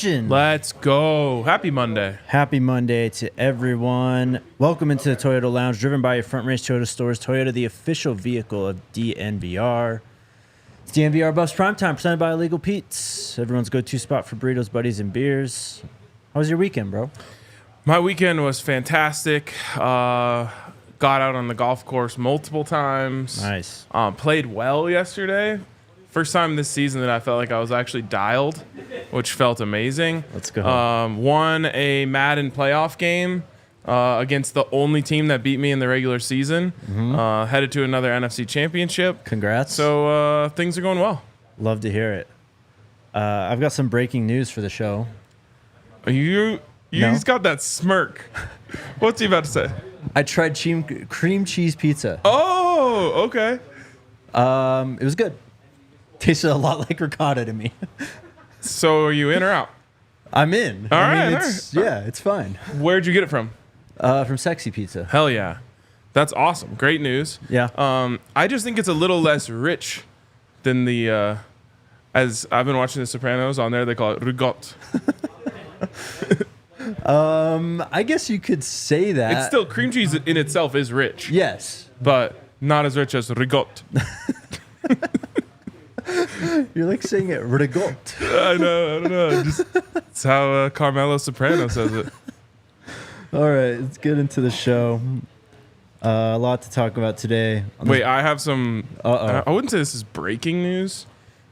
Christian. Let's go. Happy Monday. Happy Monday to everyone. Welcome into the Toyota Lounge, driven by your Front Range Toyota stores. Toyota, the official vehicle of DNVR. It's DNVR Buffs Primetime, presented by Illegal Pete's. Everyone's go-to spot for burritos, buddies, and beers. How was your weekend, bro? My weekend was fantastic. Got out on the golf course multiple times. Nice. Played well yesterday. First time this season that I felt like I was actually dialed, which felt amazing. Let's go. Won a Madden playoff game against the only team that beat me in the regular season. Headed to another NFC championship. Congrats. So things are going well. Love to hear it. I've got some breaking news for the show. He's got that smirk. What's he about to say? I tried cream cheese pizza. Oh, okay. It was good. Tasted a lot like ricotta to me. So are you in or out? I'm in. All right. Yeah, it's fine. Where'd you get it from? From Sexy Pizza. Hell yeah. That's awesome. Great news. Yeah. I just think it's a little less rich than the, as I've been watching The Sopranos, on there they call it ricotta. I guess you could say that. It's still, cream cheese in itself is rich. Yes. But not as rich as ricotta. You're like saying it ricotta. I don't know. It's how Carmelo Soprano says it. All right, let's get into the show. A lot to talk about today. Wait, I have some. Uh-oh. I wouldn't say this is breaking news.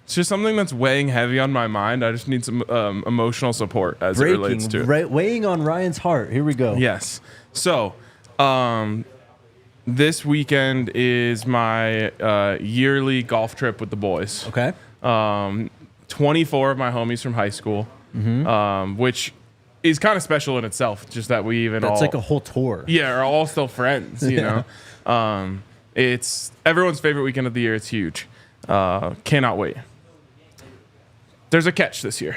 It's just something that's weighing heavy on my mind. I just need some emotional support as it relates to it. Weighing on Ryan's heart. Here we go. Yes. So, this weekend is my yearly golf trip with the boys. Okay. 24 of my homies from high school, which is kind of special in itself. Just that we even That's like a whole tour. Yeah, are all still friends, you know. It's everyone's favorite weekend of the year. It's huge. Cannot wait. There's a catch this year.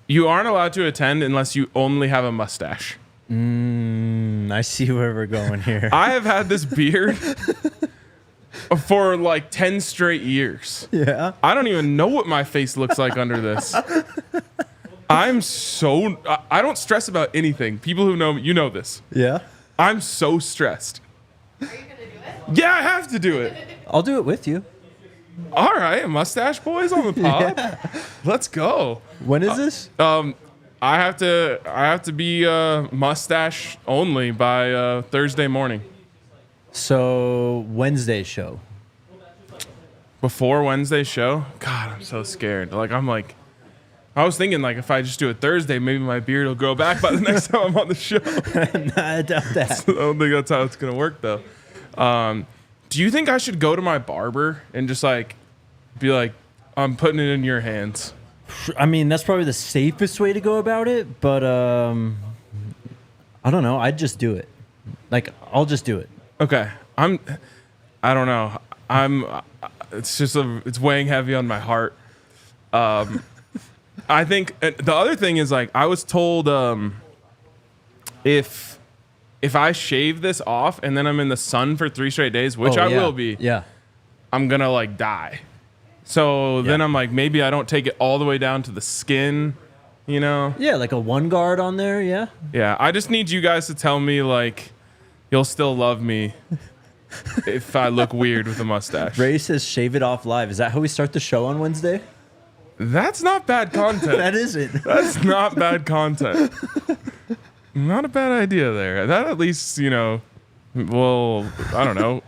You aren't allowed to attend unless you only have a mustache. I see where we're going here. I have had this beard for like 10 straight years. Yeah. I don't even know what my face looks like under this. I don't stress about anything. People who know me, you know this. Yeah. I'm so stressed. Are you going to do it? Yeah, I have to do it. I'll do it with you. All right, mustache boys on the pod. Yeah. Let's go. When is this? I have to be mustache only by Thursday morning. So Wednesday show. Before Wednesday's show? God, I'm so scared. I was thinking if I just do it Thursday, maybe my beard will grow back by the next time I'm on the show. Nah, I doubt that. I don't think that's how it's gonna work though. Do you think I should go to my barber and just be like, I'm putting it in your hands? I mean, that's probably the safest way to go about it, but I don't know. I'd just do it. I'll just do it. Okay. I don't know. It's weighing heavy on my heart. I think the other thing is I was told if I shave this off and then I'm in the sun for 3 straight days, which I will be, I'm gonna die. So then I'm maybe I don't take it all the way down to the skin, you know? Yeah, like a one guard on there, yeah. Yeah, I just need you guys to tell me you'll still love me if I look weird with a mustache. Ray says shave it off live. Is that how we start the show on Wednesday? That's not bad content. That isn't. That's not bad content. Not a bad idea there. That at least, will, I don't know,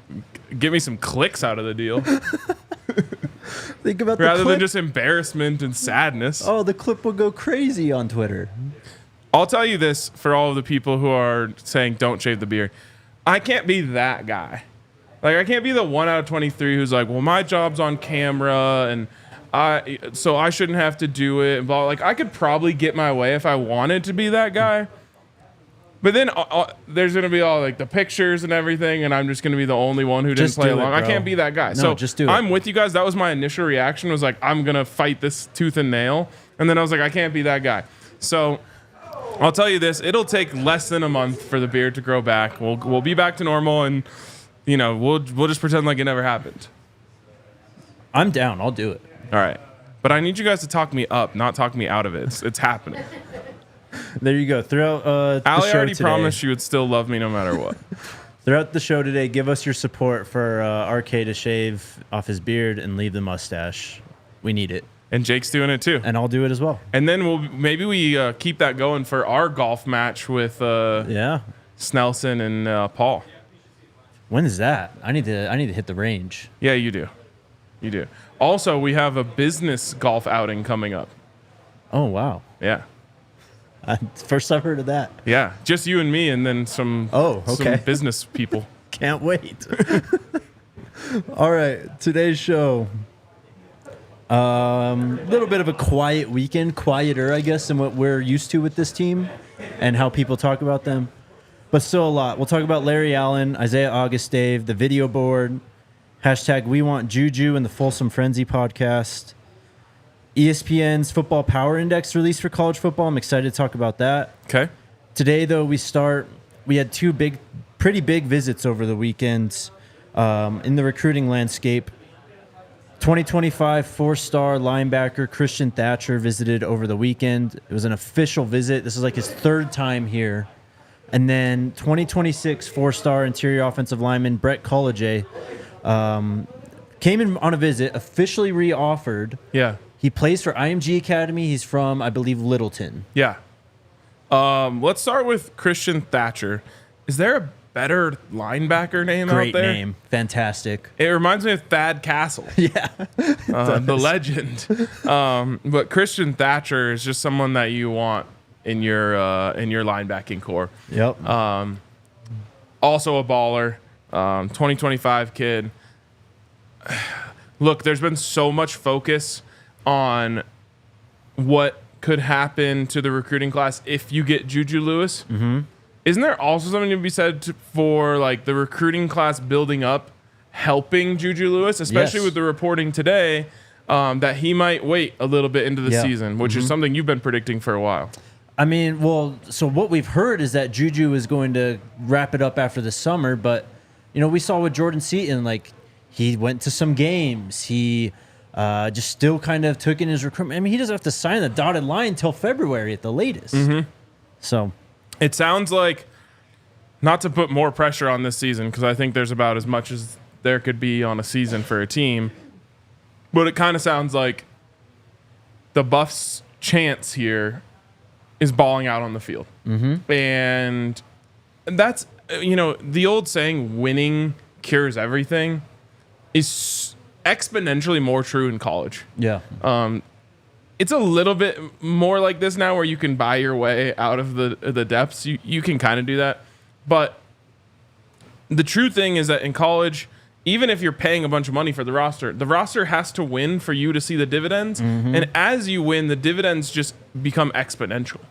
get me some clicks out of the deal. Think about rather the clip. than just embarrassment and sadness. Oh, the clip will go crazy on Twitter. I'll tell you this for all of the people who are saying don't shave the beard. I can't be that guy. I can't be the 1 out of 23 who's well, my job's on camera and so I shouldn't have to do it. Blah. I could probably get my way if I wanted to be that guy. But then there's going to be all the pictures and everything, and I'm just going to be the only one who didn't play along. I can't be that guy. No, so just do it. I'm with you guys. That was my initial reaction was I'm going to fight this tooth and nail. And then I was I can't be that guy. So I'll tell you this. It'll take less than a month for the beard to grow back. We'll be back to normal, and, we'll just pretend like it never happened. I'm down. I'll do it. All right. But I need you guys to talk me up, not talk me out of it. It's happening. There you go. Throughout the Allie show already today, promised she would still love me no matter what. Throughout the show today, give us your support for RK to shave off his beard and leave the mustache. We need it. And Jake's doing it too. And I'll do it as well. And then maybe we keep that going for our golf match with Snelson and Paul. When is that? I need to hit the range. Yeah, you do. You do. Also, we have a business golf outing coming up. Oh, wow. Yeah. First I've heard of that. Yeah, just you and me, and then some business people. Can't wait. All right, today's show. A little bit of a quiet weekend, quieter, I guess, than what we're used to with this team and how people talk about them. But still a lot. We'll talk about Larry Allen, Isaiah Augustave, the video board, hashtag #WeWantJuJu and the Folsom Frenzy Podcast. ESPN's Football Power Index released for college football. I'm excited to talk about that. Okay. Today, though, we had two pretty big visits over the weekend in the recruiting landscape. 2025 four-star linebacker Christian Thatcher visited over the weekend. It was an official visit. This is like his third time here. And then 2026 four-star interior offensive lineman Breck Kolojay came in on a visit, officially re-offered. Yeah. He plays for IMG Academy. He's from, I believe, Littleton. Yeah. Let's start with Christian Thatcher. Is there a better linebacker name Great out there? Great name. Fantastic. It reminds me of Thad Castle. Yeah. The legend. But Christian Thatcher is just someone that you want in your linebacking core. Yep. Also a baller. 2025 kid. Look, there's been so much focus on what could happen to the recruiting class if you get JuJu Lewis. Mm-hmm. Isn't there also something to be said for like the recruiting class building up, helping JuJu Lewis, especially with the reporting today that he might wait a little bit into the season, which is something you've been predicting for a while. I mean, well, so what we've heard is that JuJu is going to wrap it up after the summer, but you know, we saw with Jordan Seaton, like he went to some games, he just still kind of took in his recruitment. I mean, he doesn't have to sign the dotted line until February at the latest. Mm-hmm. So it sounds like, not to put more pressure on this season, because I think there's about as much as there could be on a season for a team, but it kind of sounds like the Buffs' chance here is balling out on the field. Mm-hmm. And that's, you know, the old saying, winning cures everything, is exponentially more true in college. Yeah. It's a little bit more like this now where you can buy your way out of the depths. You can kind of do that. But the true thing is that in college, even if you're paying a bunch of money for the roster has to win for you to see the dividends. Mm-hmm. And as you win, the dividends just become exponential.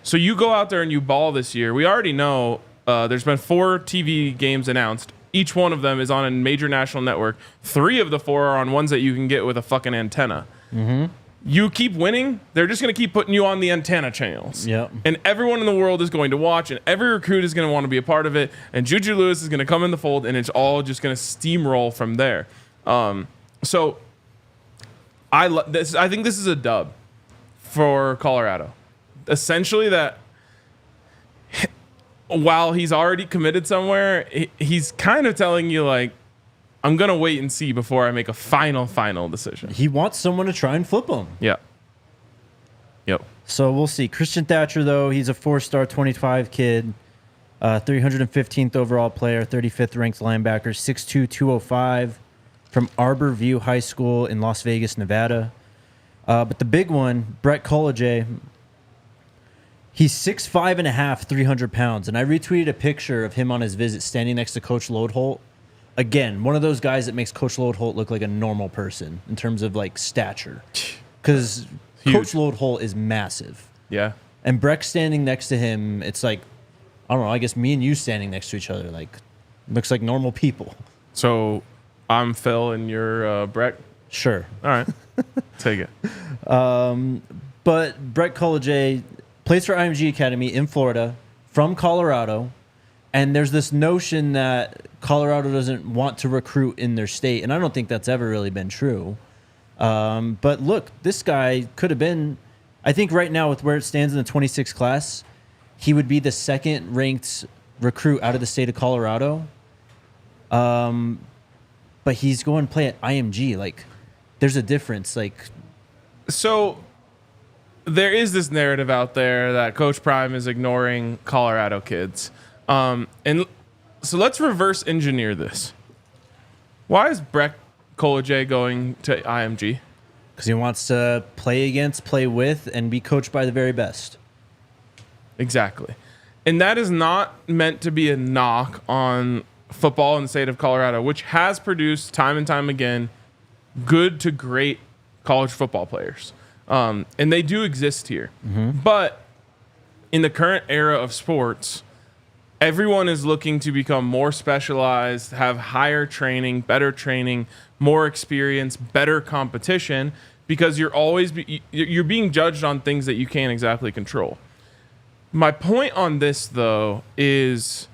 So you go out there and you ball this year. We already know there's been 4 TV games announced. Each one of them is on a major national network. 3 of the 4 are on ones that you can get with a fucking antenna. Mm-hmm. You keep winning, they're just going to keep putting you on the antenna channels. Yep. And everyone in the world is going to watch, and every recruit is going to want to be a part of it. And JuJu Lewis is going to come in the fold, and it's all just going to steamroll from there. So I think this is a dub for Colorado. Essentially, that while he's already committed somewhere, he's kind of telling you, like, I'm going to wait and see before I make a final decision. He wants someone to try and flip him. Yeah. Yep. So we'll see. Christian Thatcher, though, he's a 4-star 25 kid, 315th overall player, 35th ranked linebacker, 6'2", 205, from Arbor View High School in Las Vegas, Nevada. But the big one, Breck Kolojay, he's 6'5.5", 300 pounds. And I retweeted a picture of him on his visit standing next to Coach Lodeholt. Again, one of those guys that makes Coach Lodeholt look like a normal person in terms of like stature. Because Coach Lodeholt is massive. Yeah. And Breck standing next to him, it's like, I don't know, I guess me and you standing next to each other, like, looks like normal people. So I'm Phil and you're Breck? Sure. All right. Take it. But Breck Kolojay plays for IMG Academy in Florida, from Colorado. And there's this notion that Colorado doesn't want to recruit in their state. And I don't think that's ever really been true. But look, this guy could have been, I think right now with where it stands in the 26 class, he would be the second ranked recruit out of the state of Colorado. But he's going to play at IMG. Like, there's a difference. Like, So there is this narrative out there that Coach Prime is ignoring Colorado kids. And so let's reverse engineer this. Why is Breck Kolojay going to IMG? because he wants to play against, play with, and be coached by the very best. Exactly. And that is not meant to be a knock on football in the state of Colorado, which has produced time and time again good to great college football players. And they do exist here. But in the current era of sports, everyone is looking to become more specialized, have higher training, better training, more experience, better competition, because you're being judged on things that you can't exactly control. My point on this, though, is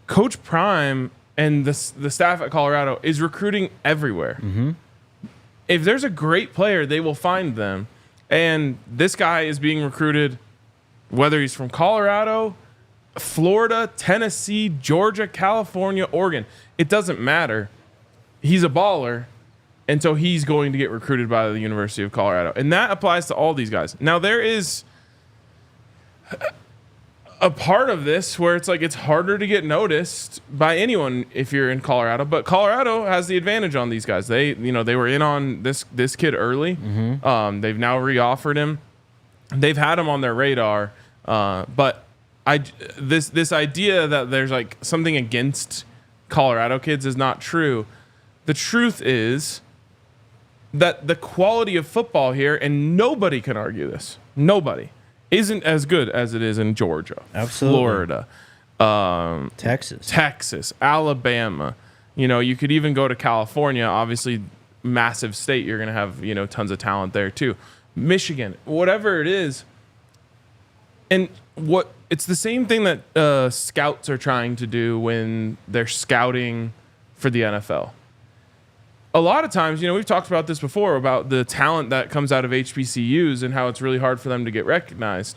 Coach Prime and the staff at Colorado is recruiting everywhere. If there's a great player, they will find them. And this guy is being recruited, whether he's from Colorado, Florida, Tennessee, Georgia, California, Oregon. It doesn't matter. He's a baller, and so he's going to get recruited by the University of Colorado. And that applies to all these guys. Now, there is a part of this where it's like it's harder to get noticed by anyone if you're in Colorado, but Colorado has the advantage on these guys. They were in on this kid early. They've now reoffered him. They've had him on their radar, but this idea that there's like something against Colorado kids is not true. The truth is that the quality of football here, and nobody can argue this, nobody, isn't as good as it is in Georgia, Absolutely. Florida, Texas, Alabama. You could even go to California, obviously massive state. You're going to have, tons of talent there too. Michigan, whatever it is. And it's the same thing that scouts are trying to do when they're scouting for the NFL. A lot of times, we've talked about this before, about the talent that comes out of HBCUs and how it's really hard for them to get recognized.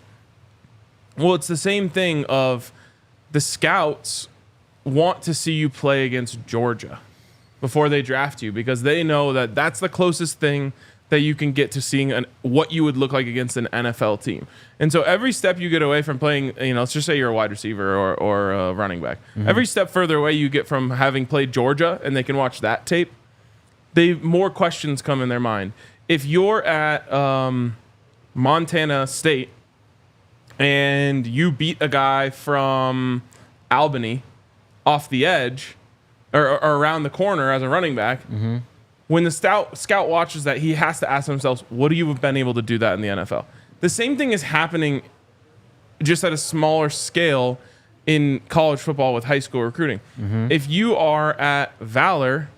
Well, it's the same thing of the scouts want to see you play against Georgia before they draft you, because they know that that's the closest thing that you can get to seeing what you would look like against an NFL team. And so every step you get away from playing, let's just say you're a wide receiver or a running back, every step further away you get from having played Georgia and they can watch that tape, more questions come in their mind. If you're at Montana State and you beat a guy from Albany off the edge or around the corner as a running back, when the scout watches that, he has to ask himself, would you have been able to do that in the NFL? The same thing is happening just at a smaller scale in college football with high school recruiting. If you are at Valor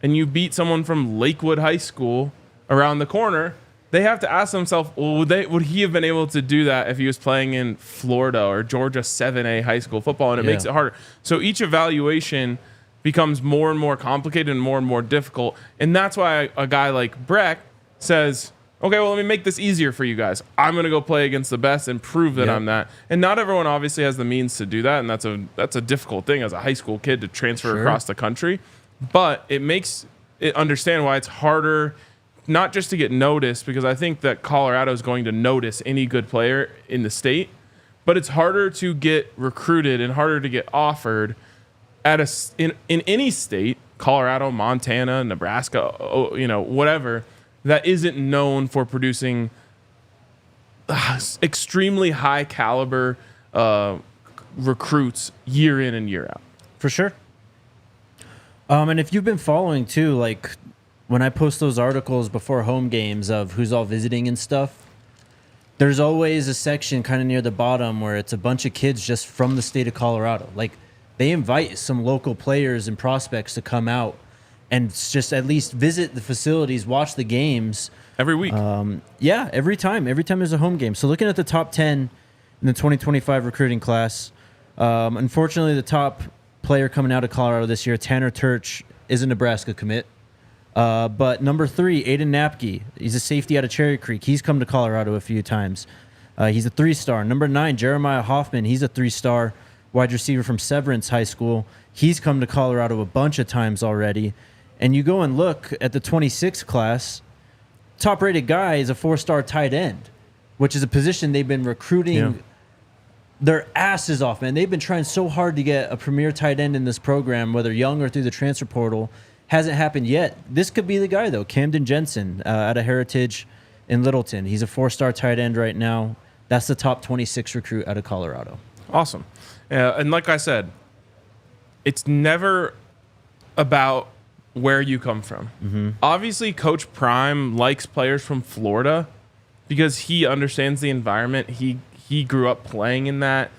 and you beat someone from Lakewood High School around the corner, they have to ask themselves, well, would he have been able to do that if he was playing in Florida or Georgia 7A high school football? And it makes it harder. So each evaluation becomes more and more complicated and more difficult. And that's why a guy like Breck says, okay, well, let me make this easier for you guys. I'm going to go play against the best and prove that I'm that. And not everyone obviously has the means to do that, and that's a difficult thing as a high school kid to transfer across the country. But it makes it understand why it's harder not just to get noticed, because I think that Colorado is going to notice any good player in the state, but it's harder to get recruited and harder to get offered in any state, Colorado, Montana, Nebraska, whatever, that isn't known for producing extremely high caliber recruits year in and year out. For sure. And if you've been following too, like when I post those articles before home games of who's all visiting and stuff, there's always a section kind of near the bottom where it's a bunch of kids just from the state of Colorado. Like, they invite some local players and prospects to come out and just at least visit the facilities, watch the games. Every week. Every time. Every time there's a home game. So looking at the top 10 in the 2025 recruiting class, unfortunately the top player coming out of Colorado this year, Tanner Turch, is a Nebraska commit. But number 3, Aiden Napke. He's a safety out of Cherry Creek. He's come to Colorado a few times. He's a 3-star. Number 9, Jeremiah Hoffman. He's a 3-star wide receiver from Severance High School. He's come to Colorado a bunch of times already. And you go and look at the 26 class, top-rated guy is a 4-star tight end, which is a position they've been recruiting their asses off, man. They've been trying so hard to get a premier tight end in this program, whether young or through the transfer portal. Hasn't happened yet. This could be the guy, though. Camden Jensen out of Heritage in Littleton. He's a 4-star tight end right now. That's the top 26 recruit out of Colorado. Awesome. And like I said, it's never about where you come from. Mm-hmm. Obviously, Coach Prime likes players from Florida because he understands the environment. He grew up playing in that.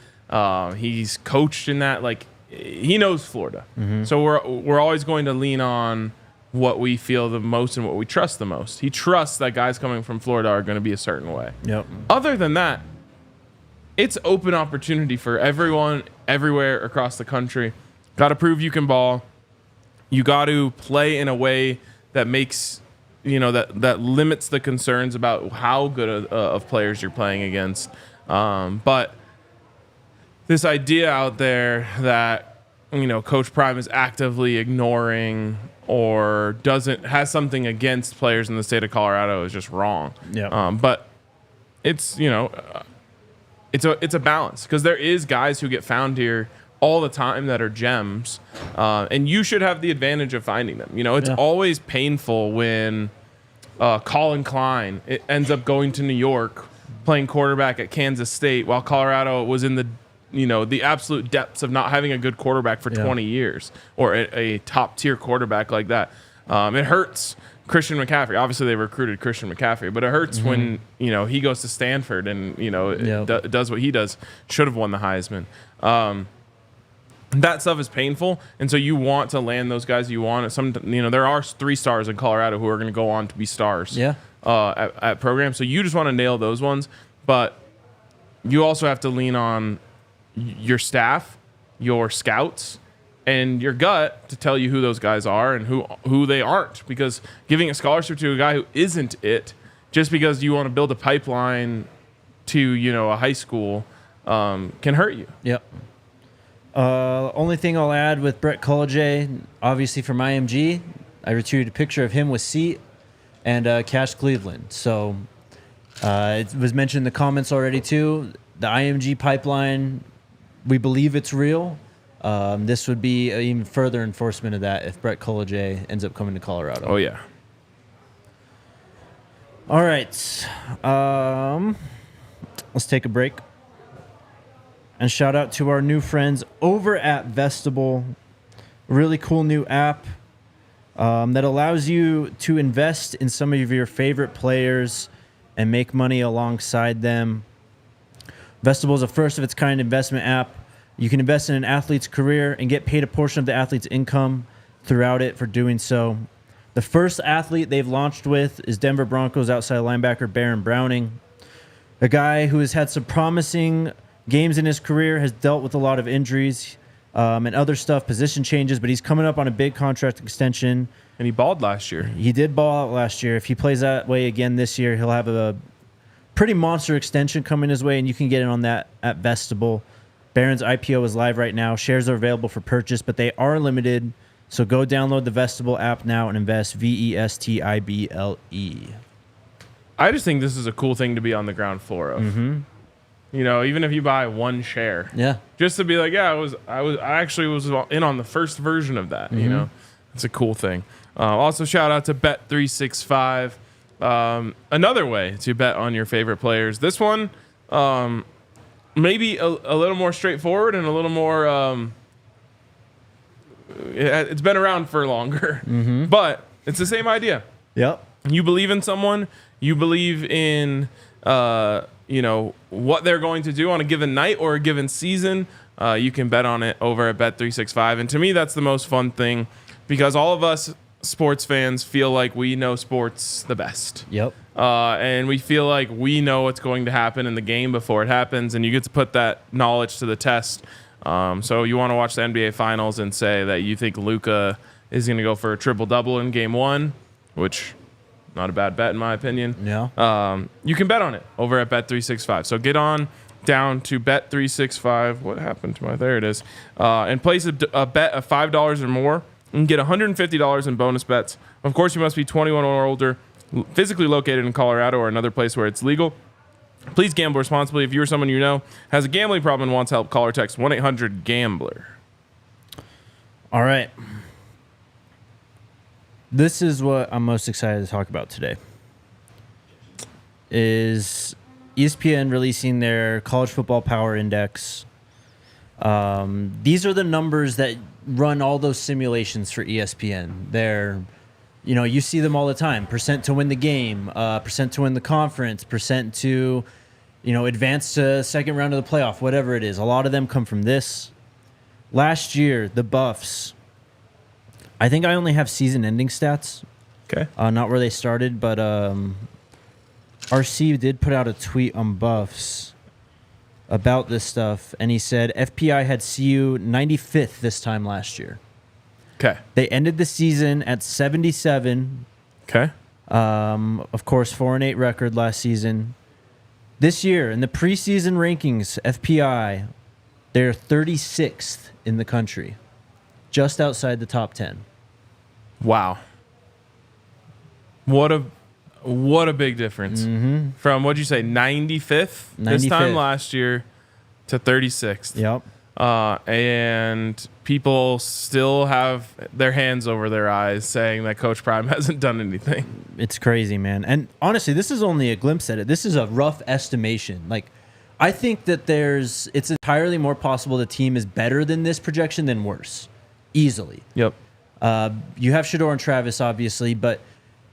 He's coached in that. Like, he knows Florida. Mm-hmm. So we're always going to lean on what we feel the most and what we trust the most. He trusts that guys coming from Florida are going to be a certain way. Yep. Other than that, it's open opportunity for everyone, everywhere across the country. Got to prove you can ball. You got to play in a way that makes, that limits the concerns about how good of players you're playing against. But this idea out there that, Coach Prime is actively ignoring or has something against players in the state of Colorado is just wrong. Yeah. But it's, it's a balance because there is guys who get found here all the time that are gems. And you should have the advantage of finding them. It's always painful when Colin Klein ends up going to New York playing quarterback at Kansas State while Colorado was in the absolute depths of not having a good quarterback for 20 years or a top tier quarterback like that. It hurts Christian McCaffrey. Obviously they recruited Christian McCaffrey, but it hurts when, he goes to Stanford and, does what he does. Should have won the Heisman. That stuff is painful. And so you want to land those guys you want. There are 3 stars in Colorado who are going to go on to be stars at programs. So you just want to nail those ones. But you also have to lean on your staff, your scouts, and your gut to tell you who those guys are and who they aren't. Because giving a scholarship to a guy who isn't it, just because you want to build a pipeline to, a high school, can hurt you. Yep. Only thing I'll add with Breck Kolojay, obviously from IMG, I retweeted a picture of him with Seat and Cash Cleveland. So it was mentioned in the comments already too. The IMG pipeline, we believe it's real. This would be an even further enforcement of that if Breck Kolojay ends up coming to Colorado. Oh, yeah. All right. Let's take a break. And shout out to our new friends over at Vestable. Really cool new app that allows you to invest in some of your favorite players and make money alongside them. Vestable is a first-of-its-kind investment app. You can invest in an athlete's career and get paid a portion of the athlete's income throughout it for doing so. The first athlete they've launched with is Denver Broncos outside linebacker Baron Browning, a guy who has had some promising games in his career, has dealt with a lot of injuries and other stuff, position changes, but he's coming up on a big contract extension. And he balled last year. He did ball out last year. If he plays that way again this year, he'll have a pretty monster extension coming his way, and you can get in on that at Vestable. Baron's IPO is live right now. Shares are available for purchase, but they are limited. So go download the Vestable app now and invest. VESTIBLE. I just think this is a cool thing to be on the ground floor of. Mm-hmm. Even if you buy one share, just to be like, I actually was in on the first version of that. Mm-hmm. It's a cool thing. Also, shout out to Bet365. Another way to bet on your favorite players. This one, maybe a little more straightforward and a little more. It's been around for longer, but it's the same idea. Yep. You believe in someone. You believe in what they're going to do on a given night or a given season. You can bet on it over at Bet365, and to me, that's the most fun thing because all of us sports fans feel like we know sports the best. Yep. And we feel like we know what's going to happen in the game before it happens, and you get to put that knowledge to the test. So you want to watch the NBA Finals and say that you think Luka is going to go for a triple-double in game 1, which not a bad bet in my opinion. Yeah. You can bet on it over at Bet365. So get on down to Bet365. What happened to my? There it is. And place a bet of $5 or more and get $150 in bonus bets. Of course, you must be 21 or older, physically located in Colorado or another place where it's legal. Please gamble responsibly. If you or someone you know has a gambling problem and wants help, call or text 1-800-GAMBLER. All right. This is what I'm most excited to talk about today. Is ESPN releasing their college football power index. These are the numbers that run all those simulations for ESPN. They're, you see them all the time. Percent to win the game, percent to win the conference, percent to, advance to second round of the playoff, whatever it is. A lot of them come from this. Last year, the Buffs, I think I only have season-ending stats. Okay. Not where they started, but RC did put out a tweet on Buffs about this stuff, and he said FPI had CU 95th this time last year. Okay. They ended the season at 77. Okay. Of course, 4-8 record last season. This year, in the preseason rankings, FPI, they're 36th in the country, just outside the top 10. Wow. What a big difference. Mm-hmm. From, what'd you say, 95th this time last year to 36th. Yep. And people still have their hands over their eyes saying that Coach Prime hasn't done anything. It's crazy, man. And honestly, this is only a glimpse at it. This is a rough estimation. I think that it's entirely more possible the team is better than this projection than worse. Easily. Yep. You have Shedeur and Travis, obviously, but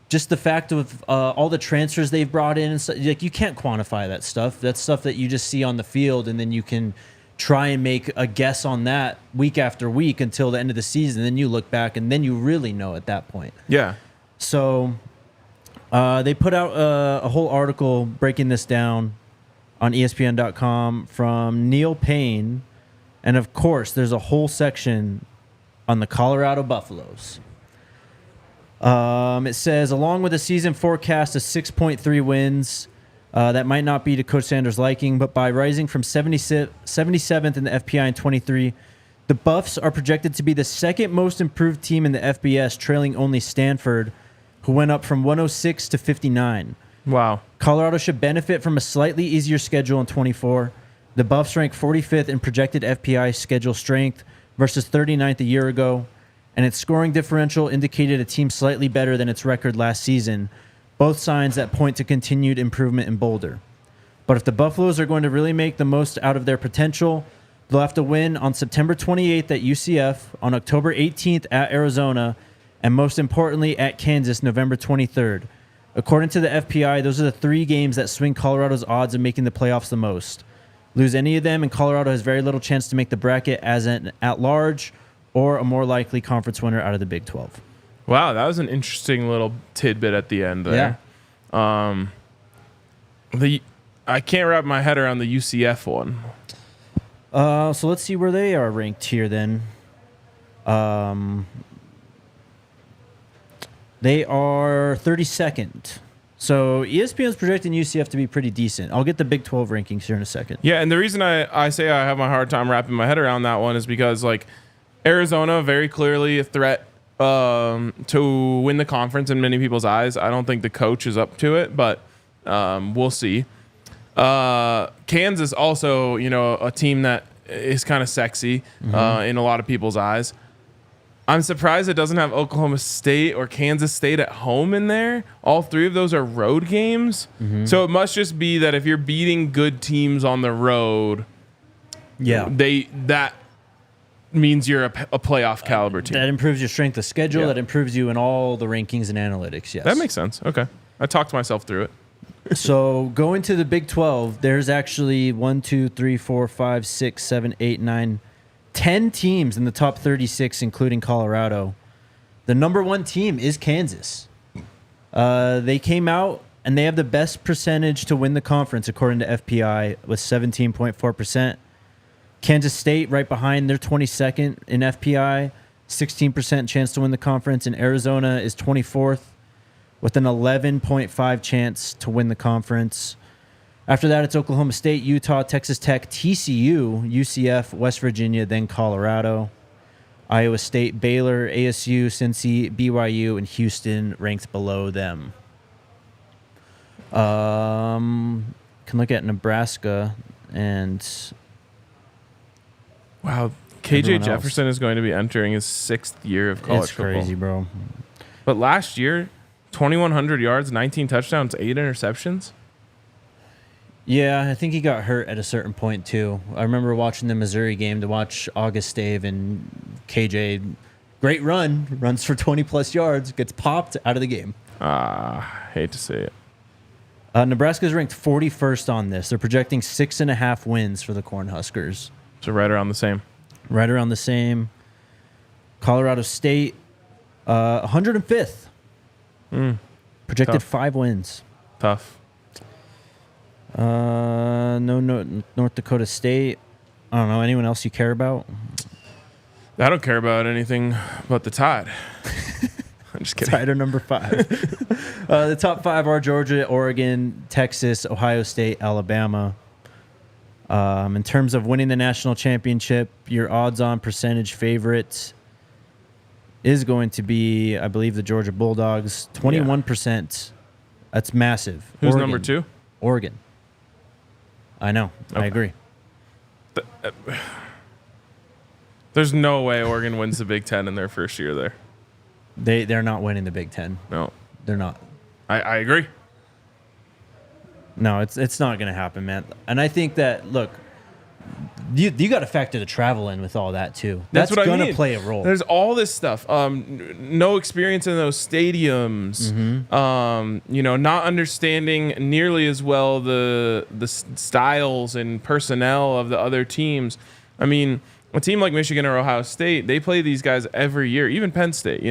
just the fact of all the transfers they've brought in, and stuff, you can't quantify that stuff. That's stuff that you just see on the field, and then you can try and make a guess on that week after week until the end of the season. Then you look back, and then you really know at that point. Yeah. So they put out a whole article breaking this down on ESPN.com from Neil Payne, and of course, there's a whole section on the Colorado Buffaloes. It says, along with a season forecast of 6.3 wins, that might not be to Coach Sanders' liking, but by rising from 77th in the FPI in 23, the Buffs are projected to be the second most improved team in the FBS, trailing only Stanford, who went up from 106 to 59. Wow. Colorado should benefit from a slightly easier schedule in 24. The Buffs rank 45th in projected FPI schedule strength versus 39th a year ago, and its scoring differential indicated a team slightly better than its record last season, both signs that point to continued improvement in Boulder. But if the Buffaloes are going to really make the most out of their potential, they'll have to win on September 28th at UCF, on October 18th at Arizona, and most importantly at Kansas November 23rd. According to the FPI, those are the 3 games that swing Colorado's odds of making the playoffs the most. Lose any of them, and Colorado has very little chance to make the bracket as an at-large or a more likely conference winner out of the Big 12. Wow, that was an interesting little tidbit at the end there. Yeah. I can't wrap my head around the UCF one. So let's see where they are ranked here then. They are 32nd. So ESPN's projecting UCF to be pretty decent. I'll get the Big 12 rankings here in a second. Yeah, and the reason I say I have my hard time wrapping my head around that one is because, Arizona, very clearly a threat to win the conference in many people's eyes. I don't think the coach is up to it, but we'll see. Kansas also, a team that is kind of sexy in a lot of people's eyes. I'm surprised it doesn't have Oklahoma State or Kansas State at home in there. All 3 of those are road games. So it must just be that if you're beating good teams on the road, that means you're a playoff caliber team. That improves your strength of schedule. Yeah. That improves you in all the rankings and analytics, yes. That makes sense. Okay. I talked myself through it. So going to the Big 12, there's actually 1, 2, 3, 4, 5, 6, 7, 8, 9, 10 teams in the top 36, including Colorado. The number 1 team is Kansas. They came out, and they have the best percentage to win the conference, according to FPI, with 17.4%. Kansas State right behind, they're 22nd in FPI. 16% chance to win the conference, and Arizona is 24th with an 11.5 chance to win the conference. After that, it's Oklahoma State, Utah, Texas Tech, TCU, UCF, West Virginia, then Colorado. Iowa State, Baylor, ASU, Cincy, BYU, and Houston ranked below them. Can look at Nebraska and wow, KJ Jefferson is going to be entering his 6th year of college football. It's crazy, bro. But last year, 2,100 yards, 19 touchdowns, 8 interceptions. Yeah, I think he got hurt at a certain point, too. I remember watching the Missouri game to watch Augustave and KJ. Great run. Runs for 20-plus yards. Gets popped out of the game. Hate to say it. Nebraska's ranked 41st on this. They're projecting 6.5 wins for the Cornhuskers. So right around the same. Right around the same. Colorado State, 105th. Projected Tough. 5 wins. Tough. No, North Dakota State. I don't know. Anyone else you care about? I don't care about anything but the Tide. I'm just kidding. Tide are number 5. The top 5 are Georgia, Oregon, Texas, Ohio State, Alabama. In terms of winning the national championship, your odds-on percentage favorite is going to be, I believe, the Georgia Bulldogs. 21%. That's massive. Who's Oregon. number 2? Oregon. I know. Okay. I agree. There's no way Oregon wins the Big Ten in their first year there. They're not winning the Big Ten. No. They're not. I agree. No, it's not going to happen, man. And I think that, look, you got to factor the travel in with all that, too. That's what going I to mean. play a role. There's all this stuff. No experience in those stadiums. Not understanding nearly as well the styles and personnel of the other teams. I mean, a team like Michigan or Ohio State, they play these guys every year. Even Penn State,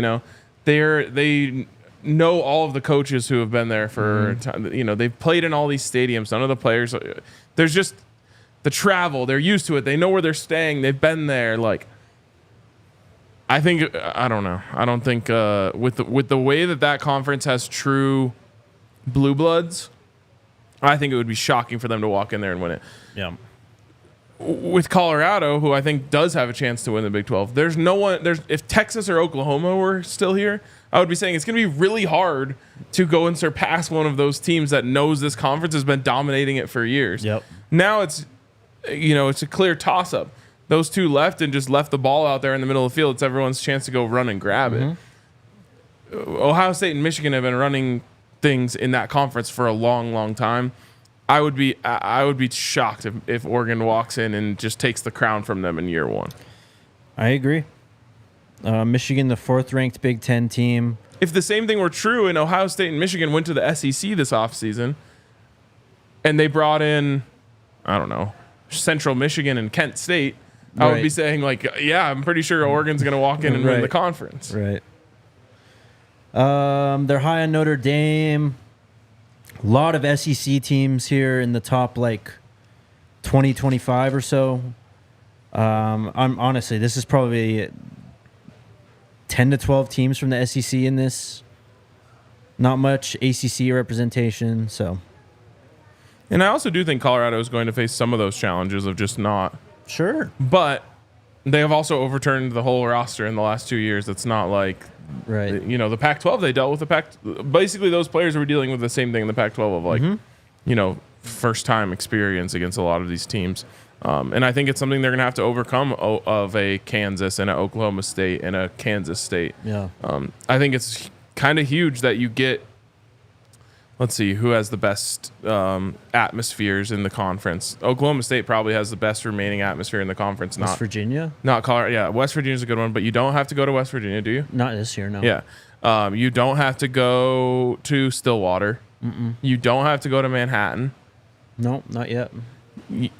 they know all of the coaches who have been there for time. They've played in all these stadiums. None of the players. There's just the travel. They're used to it. They know where they're staying. They've been there. Like, I don't know. I don't think with the way that conference has true blue bloods, I think it would be shocking for them to walk in there and win it. Yeah. With Colorado, who I think does have a chance to win the Big 12, there's no one. If Texas or Oklahoma were still here, I would be saying it's going to be really hard to go and surpass one of those teams that knows this conference has been dominating it for years. Yep. Now it's a clear toss-up. Those two left and just left the ball out there in the middle of the field. It's everyone's chance to go run and grab it. Ohio State and Michigan have been running things in that conference for a long, long time. I would be shocked if Oregon walks in and just takes the crown from them in year 1. I agree. Michigan, the 4th-ranked Big Ten team. If the same thing were true and Ohio State and Michigan went to the SEC this offseason and they brought in, I don't know, Central Michigan and Kent State, I would be saying, like, yeah, I'm pretty sure Oregon's going to walk in and win the conference. Right. They're high on Notre Dame. A lot of SEC teams here in the top, 20, 25 or so. I'm honestly, this is probably 10 to 12 teams from the SEC in this. Not much ACC representation, so. And I also do think Colorado is going to face some of those challenges of just not. Sure. But they have also overturned the whole roster in the last 2 years. It's not like, the Pac-12, they dealt with the Pac. Basically, those players were dealing with the same thing in the Pac-12 of first-time experience against a lot of these teams. And I think it's something they're going to have to overcome of a Kansas and an Oklahoma State and a Kansas State. Yeah. I think it's kind of huge that you get, let's see, who has the best atmospheres in the conference. Oklahoma State probably has the best remaining atmosphere in the conference. West Virginia? Not Colorado. Yeah, West Virginia's a good one, but you don't have to go to West Virginia, do you? Not this year, no. Yeah. You don't have to go to Stillwater. You don't have to go to Manhattan. No, not yet.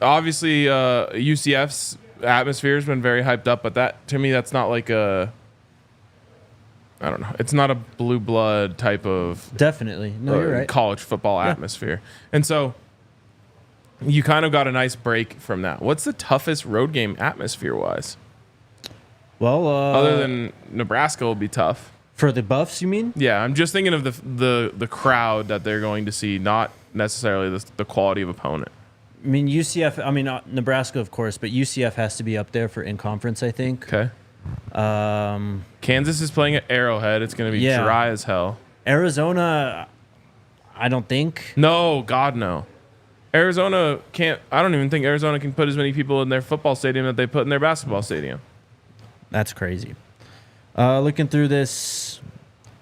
Obviously, UCF's atmosphere has been very hyped up, but that, to me, that's not like a, I don't know. It's not a blue blood type of definitely. No, you're right. College football atmosphere. And so you kind of got a nice break from that. What's the toughest road game atmosphere wise? Well, Other than Nebraska will be tough. for the Buffs, you mean? Yeah, I'm just thinking of the crowd that they're going to see, not necessarily the quality of opponent. I mean, UCF, I mean, Nebraska, of course, but UCF has to be up there for in-conference, I think. Okay. Kansas is playing at Arrowhead. It's going to be dry as hell. Arizona, I don't think. No, God, no. Arizona can't. I don't even think Arizona can put as many people in their football stadium that they put in their basketball stadium. That's crazy. Looking through this,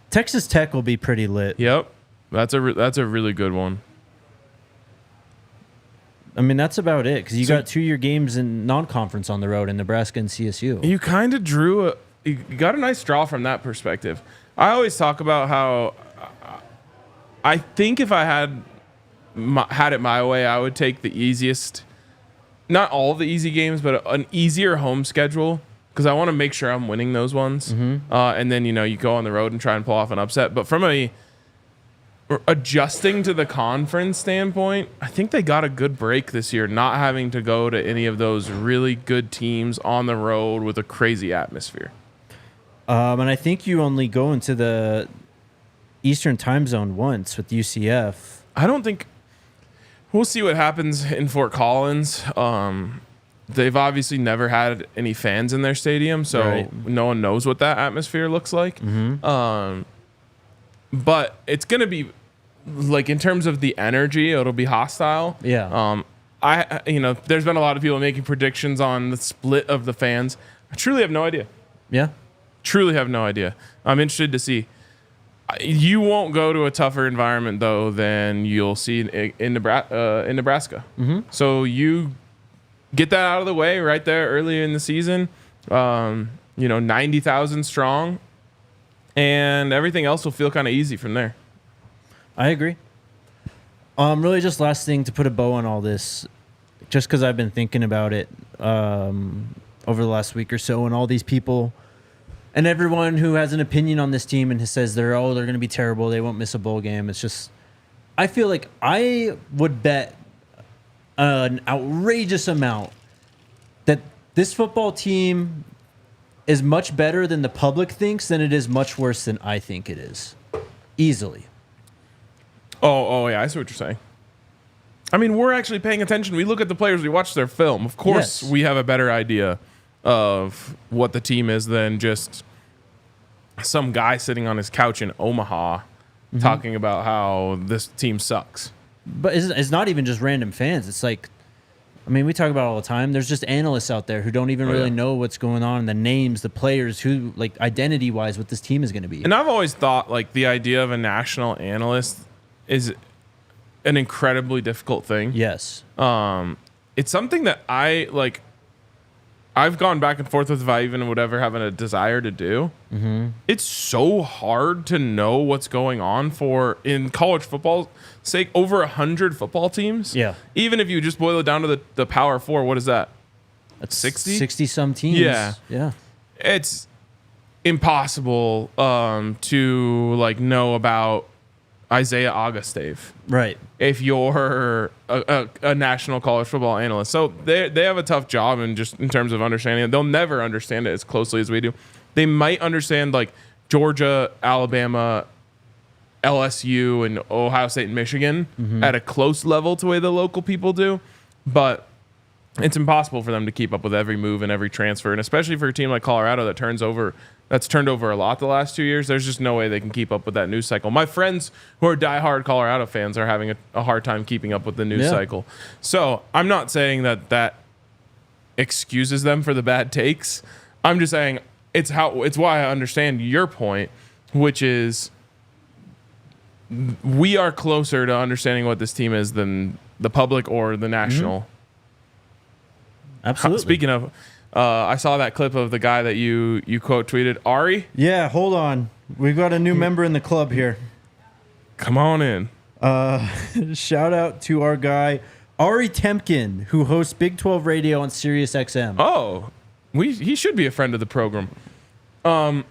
Texas Tech will be pretty lit. Yep. That's a really good one. I mean, that's about it, because you got 2-year games in non-conference on the road in Nebraska and CSU. You kind of you got a nice draw from that perspective. I always talk about how I think if I had it my way, I would take the easiest, not all of the easy games, but an easier home schedule, because I want to make sure I'm winning those ones. And then, you go on the road and try and pull off an upset. But from adjusting to the conference standpoint, I think they got a good break this year, not having to go to any of those really good teams on the road with a crazy atmosphere. And I think you only go into the Eastern time zone once with UCF. I don't think we'll see what happens in Fort Collins. They've obviously never had any fans in their stadium, so no one knows what that atmosphere looks like. But it's going to be, like, in terms of the energy, it'll be hostile. Yeah. There's been a lot of people making predictions on the split of the fans. I truly have no idea. Yeah. Truly have no idea. I'm interested to see. You won't go to a tougher environment, though, than you'll see in Nebraska. So you get that out of the way right there early in the season. 90,000 strong. And everything else will feel kind of easy from there. I agree. Really just last thing to put a bow on all this, just because I've been thinking about it over the last week or so, and all these people and everyone who has an opinion on this team and says they're going to be terrible, they won't miss a bowl game. It's just, I feel like I would bet an outrageous amount that this football team is much better than the public thinks, than it is much worse than I think it is. Easily. Oh, yeah, I see what you're saying. I mean, we're actually paying attention. We look at the players, we watch their film. Of course, we have a better idea of what the team is than just some guy sitting on his couch in Omaha talking about how this team sucks. But it's not even just random fans. It's like, I mean, we talk about it all the time. There's just analysts out there who don't even really know what's going on, the names, the players, who, like, identity-wise, what this team is going to be. And I've always thought, like, the idea of a national analyst is an incredibly difficult thing. Yes. It's something that I've gone back and forth with if I even would ever have a desire to do. It's so hard to know what's going on in college football's sake, over 100 football teams. Yeah. Even if you just boil it down to the Power Four, what is that? That's 60? 60-some teams. Yeah. Yeah. It's impossible to, like, know about Isaiah Augustave. Right. If you're a national college football analyst. So they have a tough job in terms of understanding it. They'll never understand it as closely as we do. They might understand, like, Georgia, Alabama, LSU, and Ohio State and Michigan at a close level to the way the local people do. But it's impossible for them to keep up with every move and every transfer. And especially for a team like Colorado that's turned over a lot the last 2 years, there's just no way they can keep up with that news cycle. My friends who are diehard Colorado fans are having a hard time keeping up with the news cycle. So I'm not saying that excuses them for the bad takes. I'm just saying it's why I understand your point, which is we are closer to understanding what this team is than the public or the national. Absolutely. Speaking of, I saw that clip of the guy that you quote tweeted, Ari. Yeah, hold on. We've got a new member in the club here. Come on in. Shout out to our guy, Ari Temkin, who hosts Big 12 Radio on Sirius XM. Oh, he should be a friend of the program.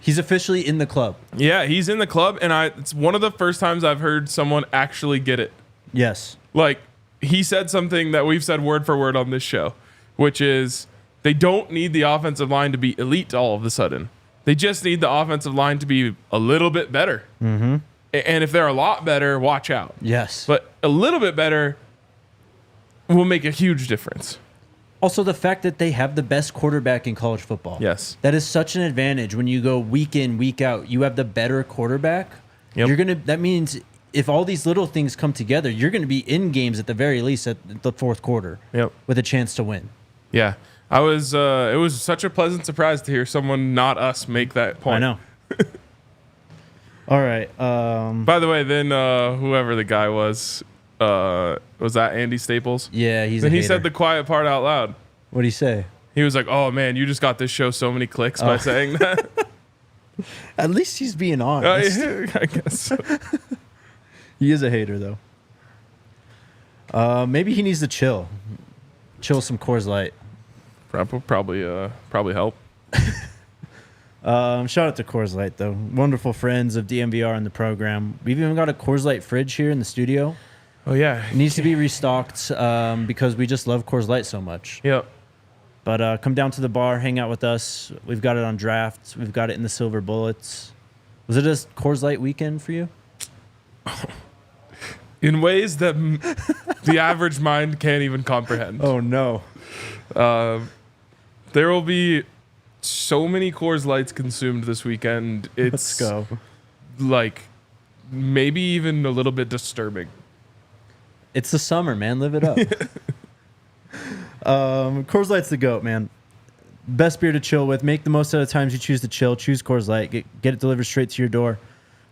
He's officially in the club. Yeah, he's in the club, and it's one of the first times I've heard someone actually get it. Yes. Like, he said something that we've said word for word on this show, which is They don't need the offensive line to be elite all of a sudden. They just need the offensive line to be a little bit better. Mm-hmm. And if they're a lot better, watch out. Yes. But a little bit better will make a huge difference. Also, the fact that they have the best quarterback in college football. Yes. That is such an advantage when you go week in, week out. You have the better quarterback. Yep. That means if all these little things come together, you're going to be in games at the very least at the fourth quarter. Yep. With a chance to win. Yeah. It was such a pleasant surprise to hear someone not us make that point. I know. All right. By the way, then whoever the guy was that Andy Staples? Yeah, he's then a he hater. said the quiet part out loud. What'd he say? He was like, "Oh man, you just got this show so many clicks by saying that." At least he's being honest. I guess so. He is a hater though. Maybe he needs to chill some Coors Light. Probably help. Shout out to Coors Light though. Wonderful friends of DNVR in the program. We've even got a Coors Light fridge here in the studio. Oh yeah, It needs to be restocked because we just love Coors Light so much. Yep. But come down to the bar, hang out with us. We've got it on draft. We've got it in the Silver Bullets. Was it a Coors Light weekend for you? In ways that the average mind can't even comprehend. Oh no. There will be so many Coors Lights consumed this weekend. Let's go. Like maybe even a little bit disturbing. It's the summer, man. Live it up. Coors Light's the GOAT, man. Best beer to chill with. Make the most out of the times you choose to chill. Choose Coors Light. Get it delivered straight to your door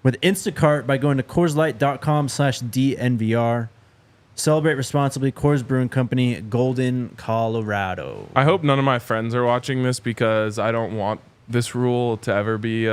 with Instacart by going to CoorsLight.com/DNVR. Celebrate responsibly. Coors Brewing Company, Golden, Colorado. I hope none of my friends are watching this because I don't want this rule to ever be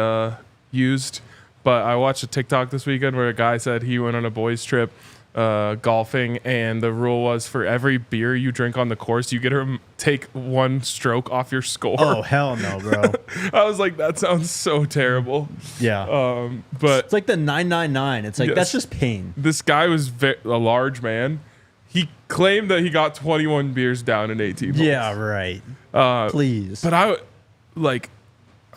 used. But I watched a TikTok this weekend where a guy said he went on a boys' trip golfing, and the rule was for every beer you drink on the course, you get to take one stroke off your score. Oh, hell no, bro. I was like, that sounds so terrible. Yeah. But it's like the 999. It's like, Yes. that's just pain. This guy was a large man. He claimed that he got 21 beers down in 18 holes. Yeah, right. Please. But I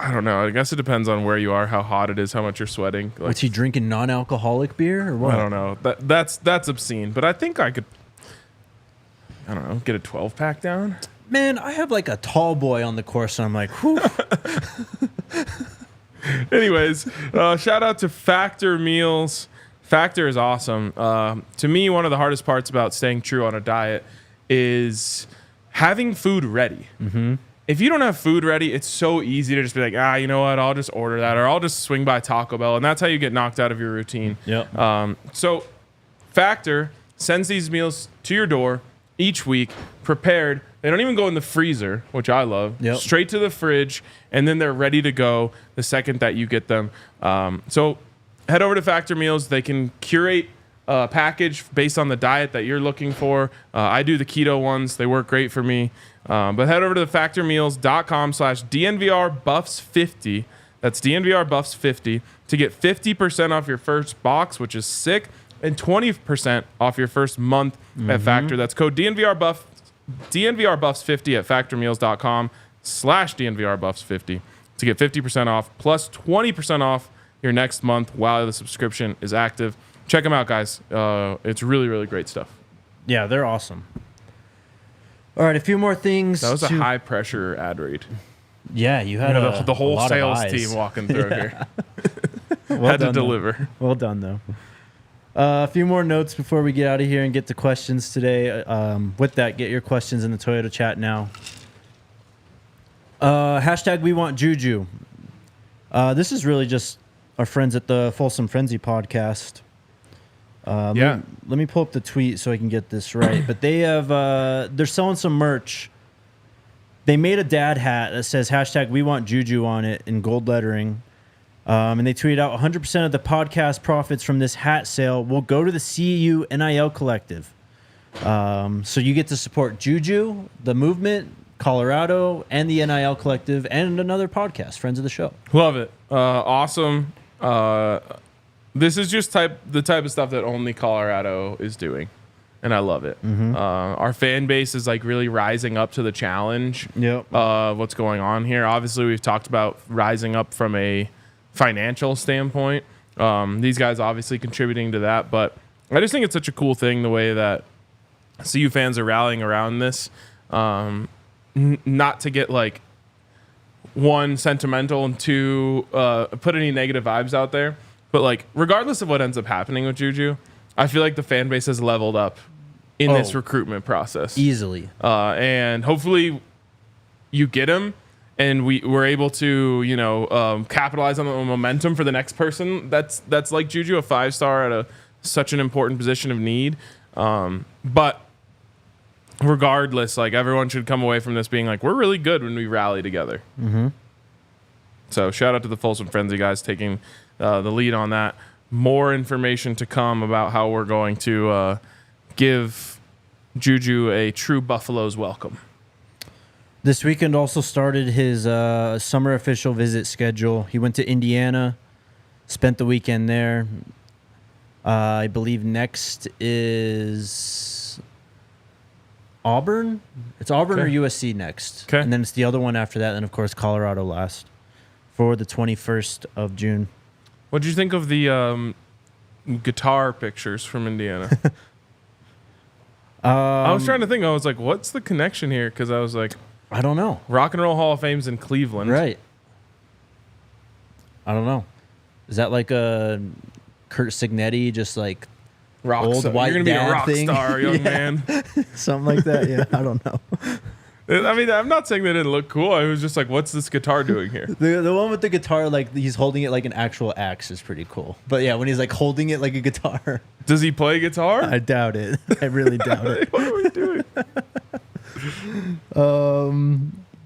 don't know. I guess it depends on where you are, how hot it is, how much you're sweating. Like, Was he drinking non-alcoholic beer or what? I don't know. That's obscene. But I think I could, I don't know, get a 12-pack down. Man, I have like a tall boy on the course, and I'm like, whew. Anyways, shout out to Factor Meals. Factor is awesome. To me, one of the hardest parts about staying true on a diet is having food ready. Mm-hmm. If you don't have food ready, it's so easy to just be like, you know what? I'll just order that, or I'll just swing by Taco Bell, and that's how you get knocked out of your routine. Yep. So Factor sends these meals to your door each week, prepared. They don't even go in the freezer, which I love. Yep. Straight to the fridge, and then they're ready to go the second that you get them. So head over to Factor Meals. They can curate a package based on the diet that you're looking for. I do the keto ones. They work great for me. But head over to factormeals.com/DNVR Buffs 50. That's DNVR Buffs 50 to get 50% off your first box, which is sick, and 20% off your first month at Factor. That's code DNVR Buffs 50 at factormeals.com/DNVR Buffs 50 to get 50% off plus 20% off your next month while the subscription is active. Check them out, guys. It's really, really great stuff. Yeah, they're awesome. All right, a few more things. That was a high pressure ad read. Yeah, you had The whole a lot sales of eyes. team walking through here. Well Had to done, though. deliver. Well done, though. A few more notes before we get out of here and get to questions today. With that, get your questions in the Toyota chat now. Hashtag we want JuJu. This is really just our friends at the Folsom Frenzy Podcast. Yeah. Let me pull up the tweet so I can get this right. But they have they're selling some merch. They made a dad hat that says hashtag we want JuJu on it in gold lettering. And they tweeted out 100% of the podcast profits from this hat sale will go to the CU NIL Collective. So you get to support JuJu, the movement, Colorado, and the NIL Collective, and another podcast, friends of the show. Love it. Awesome. This is just the type of stuff that only Colorado is doing. and I love it. Our fan base is like really rising up to the challenge. Yep. What's going on here? Obviously, we've talked about rising up from a financial standpoint. These guys obviously contributing to that, but I just think it's such a cool thing the way that CU fans are rallying around this. Not to get like one sentimental and two put any negative vibes out there, but like regardless of what ends up happening with JuJu, I feel like the fan base has leveled up in this recruitment process Easily. and hopefully you get him and we're able to capitalize on the momentum for the next person that's like JuJu, a 5-star at such an important position of need. But regardless, like everyone should come away from this being like, we're really good when we rally together. So shout out to the Folsom Frenzy guys taking the lead on that. More information to come about how we're going to give JuJu a true Buffalo's welcome. This weekend also started his summer official visit schedule. He went to Indiana, spent the weekend there. I believe next is Auburn. It's Auburn or USC next. Okay. And then it's the other one after that. And, of course, Colorado last for the 21st of June. What did you think of the guitar pictures from Indiana? I was trying to think. I was like, what's the connection here? Because I was like, I don't know. Rock and Roll Hall of Fame's in Cleveland. Right. I don't know. Is that like a Kurt Signetti, just like Rock old star. white You're going to be a dad rock thing? star, young man. Something like that? Yeah, I don't know. I mean, I'm not saying they didn't look cool. I was just like, what's this guitar doing here? The one with the guitar, like he's holding it like an actual axe, is pretty cool. But yeah, when he's like holding it like a guitar, Does he play guitar? I doubt it. I really doubt it. What are we doing?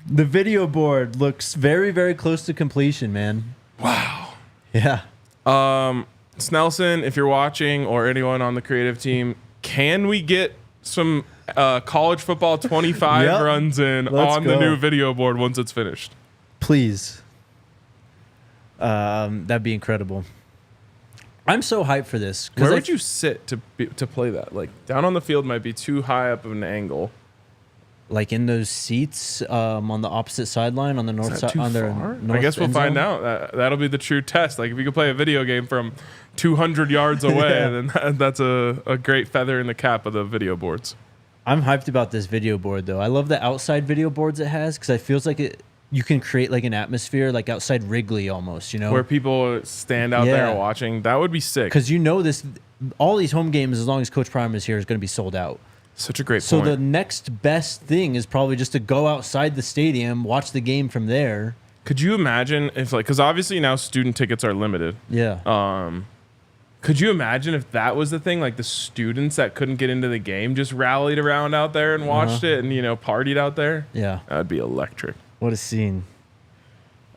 The video board looks very, very close to completion, man. Wow. Yeah. Snelson, if you're watching, or anyone on the creative team, can we get some college football 25 Yep. runs in Let's on go. the new video board once it's finished? Please. That'd be incredible. I'm so hyped for this. Where would you sit to play that? Like down on the field might be too high up of an angle. Like in those seats on the opposite sideline on the north Is that side? too On their far? north I guess we'll end find zone? out. That'll be the true test. Like if you could play a video game from 200 yards away, then that's a great feather in the cap of the video boards. I'm hyped about this video board, though. I love the outside video boards it has because it feels like you can create like an atmosphere like outside Wrigley almost, you know? Where people stand out Yeah. there watching. That would be sick. Because all these home games, as long as Coach Prime is here, is going to be sold out. Such a great So point. the next best thing is probably just to go outside the stadium, watch the game from there. Could you imagine if because obviously now student tickets are limited. Yeah. Could you imagine if that was the thing? Like the students that couldn't get into the game just rallied around out there and watched it and, partied out there? Yeah. That would be electric. What a scene.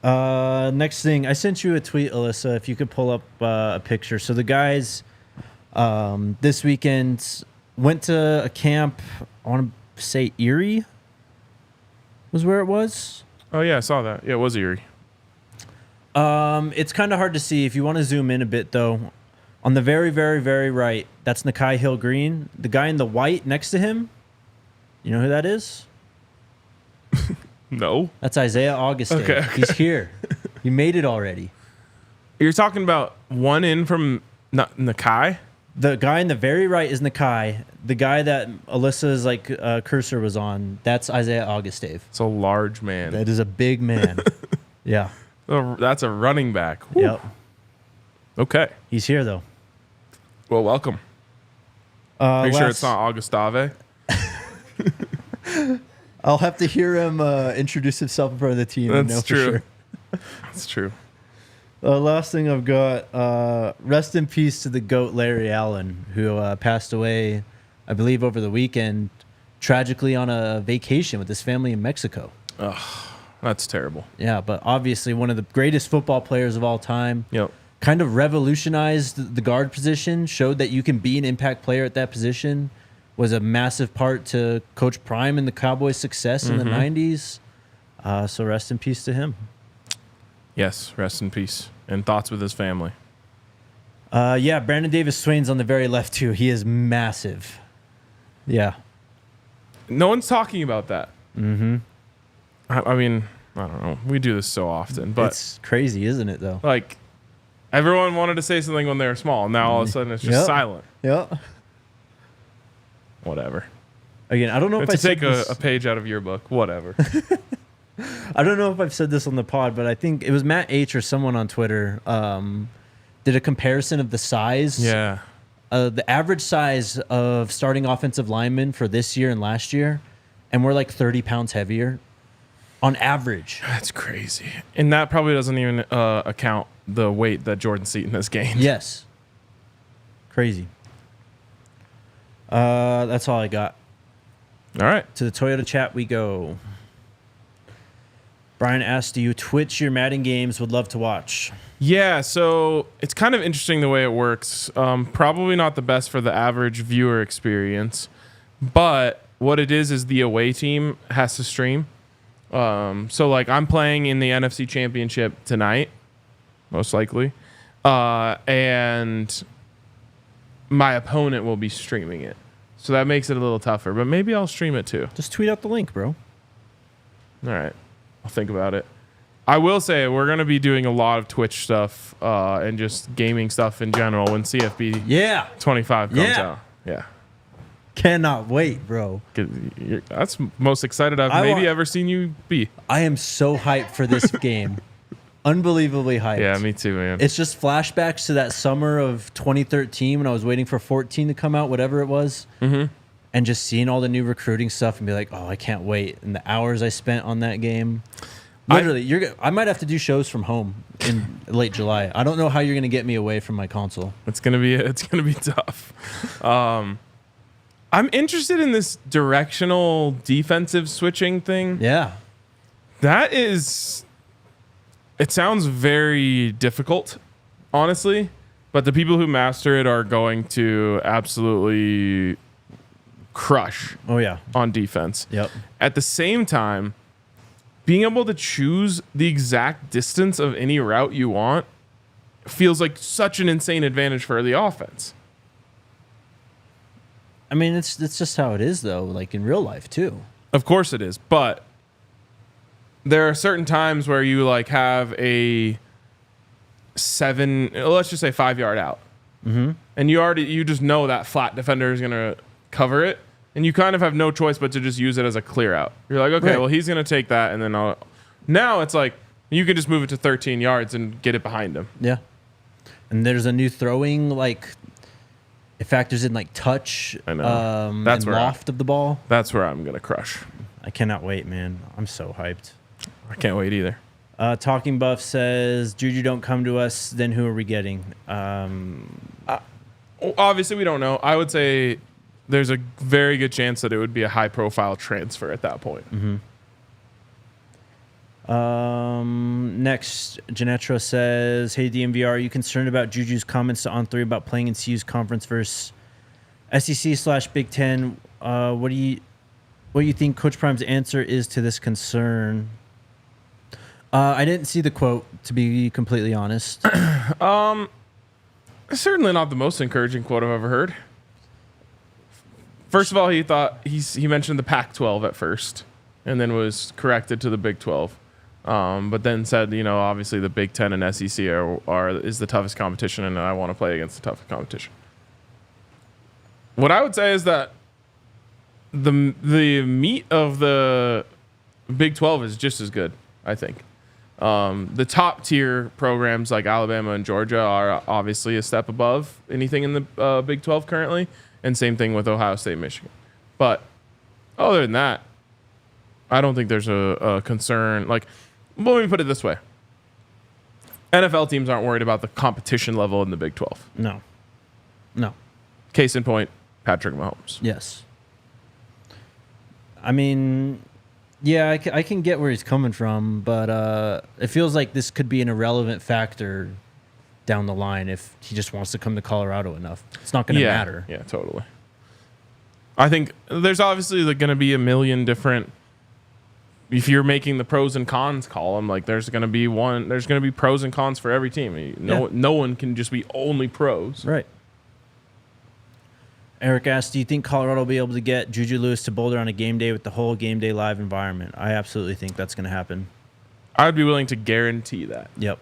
Next thing, I sent you a tweet, Alyssa, if you could pull up a picture. So the guys this weekend went to a camp, I want to say Erie was where it was. Oh, yeah, I saw that. Yeah, it was Erie. It's kind of hard to see. If you want to zoom in a bit, though, on the very, very, very right, that's Nakai Hill Green. The guy in the white next to him, you know who that is? No. That's Isaiah Augustave. Okay. He's here. He made it already. You're talking about one in from Nakai? The guy in the very right is Nakai. The guy that Alyssa's cursor was on, that's Isaiah Augustave. It's a large man. That is a big man. Yeah. Oh, that's a running back. Whew. Yep. Okay. He's here, though. Well, welcome. Are you sure it's not Augustave? I'll have to hear him introduce himself in front of the team. That's true. That's true. Last thing I've got, rest in peace to the GOAT Larry Allen, who passed away, I believe, over the weekend, tragically on a vacation with his family in Mexico. Ugh, that's terrible. Yeah, but obviously one of the greatest football players of all time. Yep. Kind of revolutionized the guard position, showed that you can be an impact player at that position, was a massive part to Coach Prime and the Cowboys' success in the 90s. So rest in peace to him. Yes, rest in peace. And thoughts with his family. Yeah, Brandon Davis Swain's on the very left, too. He is massive. Yeah. No one's talking about that. Mm-hmm. I mean, I don't know. We do this so often, but it's crazy, isn't it, though? like everyone wanted to say something when they were small. Now all of a sudden it's just silent. Yeah. Whatever. Again, I don't know if I take said a page out of your book. Whatever. I don't know if I've said this on the pod, but I think it was Matt H or someone on Twitter did a comparison of the size. Yeah. The average size of starting offensive linemen for this year and last year, and we're like 30 pounds heavier on average. That's crazy. And that probably doesn't even account the weight that Jordan Seaton has gained. Yes. Crazy. That's all I got. All right. To the Toyota chat we go. Brian asked, do you Twitch your Madden games? Would love to watch. Yeah, so it's kind of interesting the way it works. Probably not the best for the average viewer experience, but what it is the away team has to stream. So like I'm playing in the NFC Championship tonight, most likely, and my opponent will be streaming it. So that makes it a little tougher, but maybe I'll stream it too. Just tweet out the link, bro. All right. I'll think about it. I will say we're going to be doing a lot of Twitch stuff and just gaming stuff in general when CFB 25 comes out. Yeah. Cannot wait, bro. That's the most excited I've ever seen you be. I am so hyped for this game. Unbelievably hyped. Yeah, me too, man. It's just flashbacks to that summer of 2013 when I was waiting for 14 to come out, whatever it was. Mm-hmm. And just seeing all the new recruiting stuff and be like, oh, I can't wait. And the hours I spent on that game. Literally, I might have to do shows from home in late July. I don't know how you're going to get me away from my console. It's gonna be tough. I'm interested in this directional defensive switching thing. Yeah. It sounds very difficult, honestly, but the people who master it are going to absolutely crush on defense. Yep. At the same time, being able to choose the exact distance of any route you want feels like such an insane advantage for the offense. I mean, it's just how it is, though, like in real life, too. Of course it is, but there are certain times where you like have a let's just say 5 yard out. Mm-hmm. And you just know that flat defender is going to cover it. And you kind of have no choice but to just use it as a clear out. You're like, okay, well, he's going to take that. And then now it's like you can just move it to 13 yards and get it behind him. Yeah. And there's a new throwing, like, it factors in like touch that's and where loft of the ball. That's where I'm going to crush. I cannot wait, man. I'm so hyped. I can't wait either. Talking Buff says, JuJu don't come to us, then who are we getting? Obviously, we don't know. I would say there's a very good chance that it would be a high-profile transfer at that point. Mm-hmm. Next, Janetra says, hey, DNVR, are you concerned about JuJu's comments to On3 about playing in CU's conference versus SEC/Big Ten? What do you think Coach Prime's answer is to this concern? I didn't see the quote, to be completely honest. Certainly not the most encouraging quote I've ever heard. First of all, he mentioned the Pac-12 at first, and then was corrected to the Big 12. But then said, obviously the Big 10 and SEC is the toughest competition, and I want to play against the toughest competition. What I would say is that the meat of the Big 12 is just as good, I think. The top tier programs like Alabama and Georgia are obviously a step above anything in the Big 12 currently, and same thing with Ohio State, Michigan. But other than that, I don't think there's a concern. Like, well, let me put it this way. NFL teams aren't worried about the competition level in the Big 12. No. Case in point, Patrick Mahomes. Yes. I mean, yeah, I can get where he's coming from, but it feels like this could be an irrelevant factor down the line if he just wants to come to Colorado enough. It's not going to matter. Yeah, totally. I think there's obviously going to be a million different. If you're making the pros and cons column, like there's going to be pros and cons for every team. No one can just be only pros. Right. Eric asked, do you think Colorado will be able to get JuJu Lewis to Boulder on a game day with the whole game day live environment? I absolutely think that's going to happen. I'd be willing to guarantee that. Yep.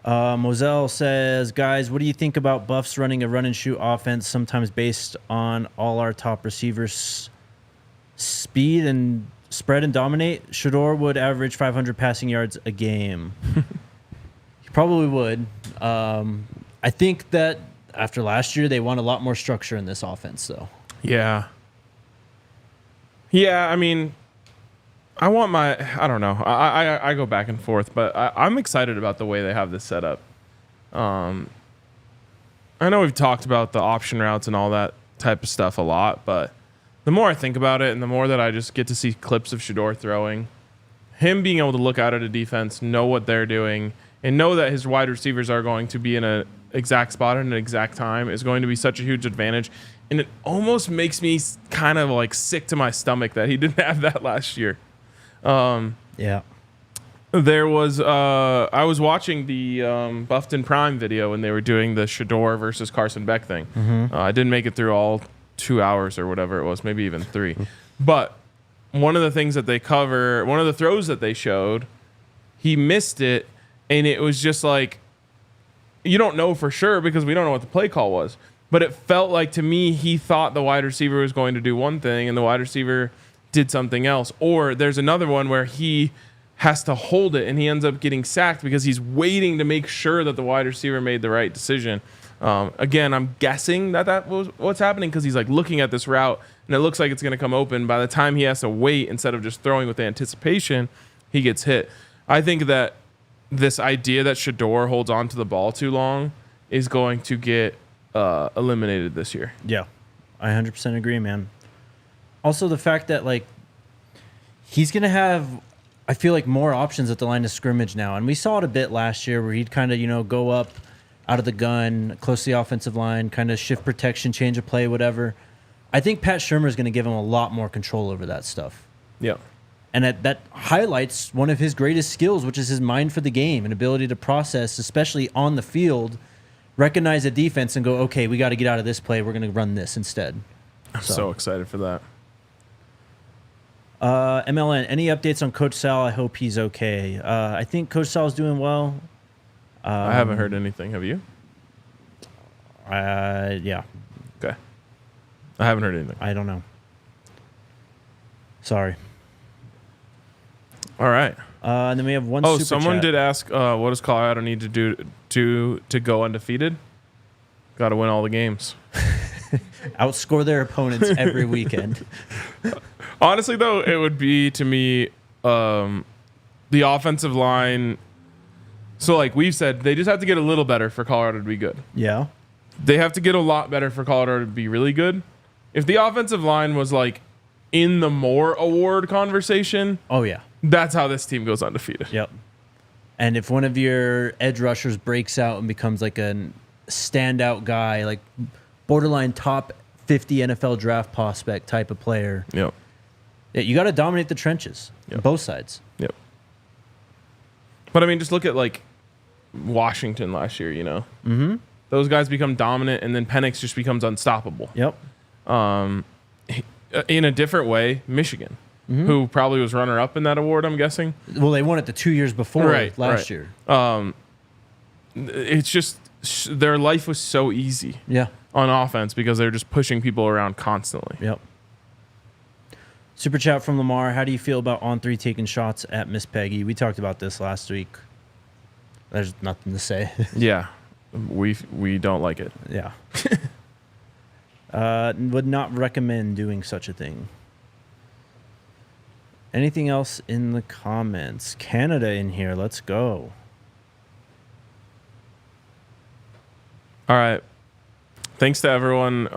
Moselle says, guys, what do you think about Buffs running a run and shoot offense, sometimes based on all our top receivers' speed and spread and dominate? Shedeur would average 500 passing yards a game. He probably would. I think that after last year, they want a lot more structure in this offense, though. Yeah. Yeah, I mean, I don't know. I go back and forth, but I'm excited about the way they have this set up. I know we've talked about the option routes and all that type of stuff a lot, but the more I think about it and the more that I just get to see clips of Shedeur throwing, him being able to look out at a defense, know what they're doing, and know that his wide receivers are going to be in an exact spot at an exact time is going to be such a huge advantage. And it almost makes me kind of like sick to my stomach that he didn't have that last year. Yeah. There was I was watching the Buffton Prime video when they were doing the Shedeur versus Carson Beck thing. I didn't make it through all 2 hours or whatever it was, maybe even 3. But one of the things that they cover, one of the throws that they showed, he missed it, and it was just like, you don't know for sure because we don't know what the play call was. But it felt like to me he thought the wide receiver was going to do one thing and the wide receiver did something else. Or there's another one where he has to hold it and he ends up getting sacked because he's waiting to make sure that the wide receiver made the right decision. Again, I'm guessing that was what's happening because he's like looking at this route and it looks like it's going to come open. By the time he has to wait, instead of just throwing with anticipation, he gets hit. I think that this idea that Shedeur holds on to the ball too long is going to get eliminated this year. Yeah, I 100% agree, man. Also, the fact that, like, he's going to have, I feel like, more options at the line of scrimmage now. And we saw it a bit last year where he'd kind of, go up out of the gun, close to the offensive line, kind of shift protection, change of play, whatever. I think Pat Shurmur is going to give him a lot more control over that stuff. Yeah. And that highlights one of his greatest skills, which is his mind for the game and ability to process, especially on the field, recognize a defense and go, okay, we got to get out of this play. We're going to run this instead. I'm so excited for that. MLN, any updates on Coach Sal? I hope he's okay. I think Coach Sal is doing well. I haven't heard anything. Have you? Yeah. Okay. I haven't heard anything. I don't know. Sorry. All right. And then we have one super someone chat. did ask, what does Colorado need to do to go undefeated? Got to win all the games. Outscore their opponents every weekend. Honestly, though, it would be, to me, the offensive line. So, like we've said, they just have to get a little better for Colorado to be good. Yeah. They have to get a lot better for Colorado to be really good. If the offensive line was, like, in the Moore Award conversation, Oh, yeah. that's how this team goes undefeated. Yep. And if one of your edge rushers breaks out and becomes like a standout guy, like borderline top 50 NFL draft prospect type of player, Yep. yeah, you got to dominate the trenches on both sides. Yep. But, I mean, just look at, like, Washington last year, Mm-hmm. Those guys become dominant, and then Penix just becomes unstoppable. Yep. In a different way, Michigan, who probably was runner-up in that award, I'm guessing. Well, they won it the 2 years before last right. year. It's just their life was so easy Yeah. on offense because they're just pushing people around constantly. Yep. Super chat from Lamar. How do you feel about on-3 taking shots at Miss Peggy? We talked about this last week. There's nothing to say. Yeah, we don't like it. Yeah. Would not recommend doing such a thing. Anything else in the comments? Canada in here. Let's go. All right. Thanks to everyone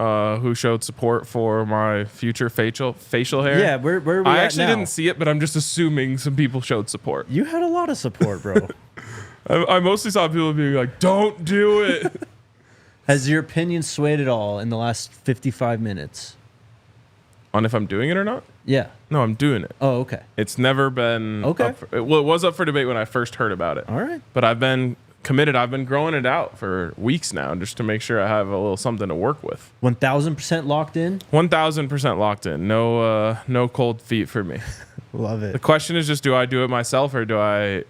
who showed support for my future facial hair. Yeah, where are we I at actually now? didn't see it, but I'm just assuming some people showed support. You had a lot of support, bro. I mostly saw people being like, "Don't do it." Has your opinion swayed at all in the last 55 minutes? On if I'm doing it or not? Yeah. No, I'm doing it. Oh, okay. It's never been Okay. up for, well, it was up for debate when I first heard about it. All right. But I've been committed. I've been growing it out for weeks now just to make sure I have a little something to work with. 1,000% locked in? 1,000% locked in. No cold feet for me. Love it. The question is just, do I do it myself or do I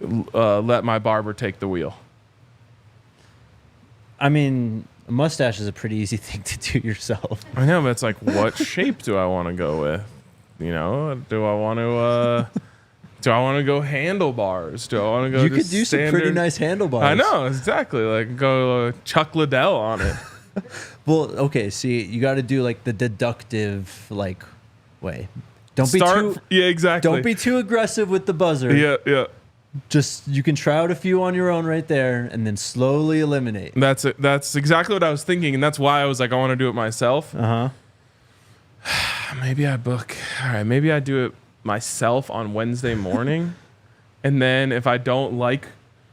let my barber take the wheel? I mean, a mustache is a pretty easy thing to do yourself. I know, but it's like, what shape do I want to go with? You know, do I want to go handlebars? Do I want to go? You could do some pretty nice handlebars. I know, exactly. Like go Chuck Liddell on it. Well, okay. See, you got to do like the deductive way. Don't be too aggressive with the buzzer. Yeah. Just you can try out a few on your own right there, and then slowly eliminate. That's it. That's exactly what I was thinking, and that's why I was like, I want to do it myself. Maybe I book. All right, maybe I do it myself on Wednesday morning, and then if I don't like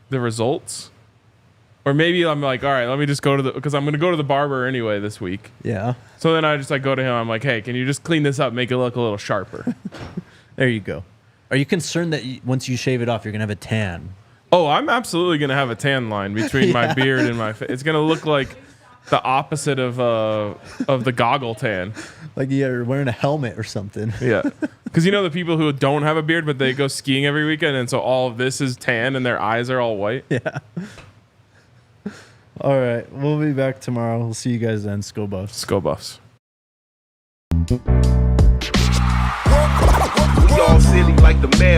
the results, or maybe I'm like, all right, let me just go to because I'm going to go to the barber anyway this week. Yeah. So then I just like go to him. I'm like, hey, can you just clean this up, make it look a little sharper? There you go. Are you concerned that once you shave it off, you're going to have a tan? Oh, I'm absolutely going to have a tan line between my beard and my face. It's going to look like the opposite of the goggle tan. Like you're wearing a helmet or something. Yeah. Because you know the people who don't have a beard, but they go skiing every weekend, and so all of this is tan and their eyes are all white. Yeah. All right. We'll be back tomorrow. We'll see you guys then. Go Buffs. Go Buffs. We all silly like the man.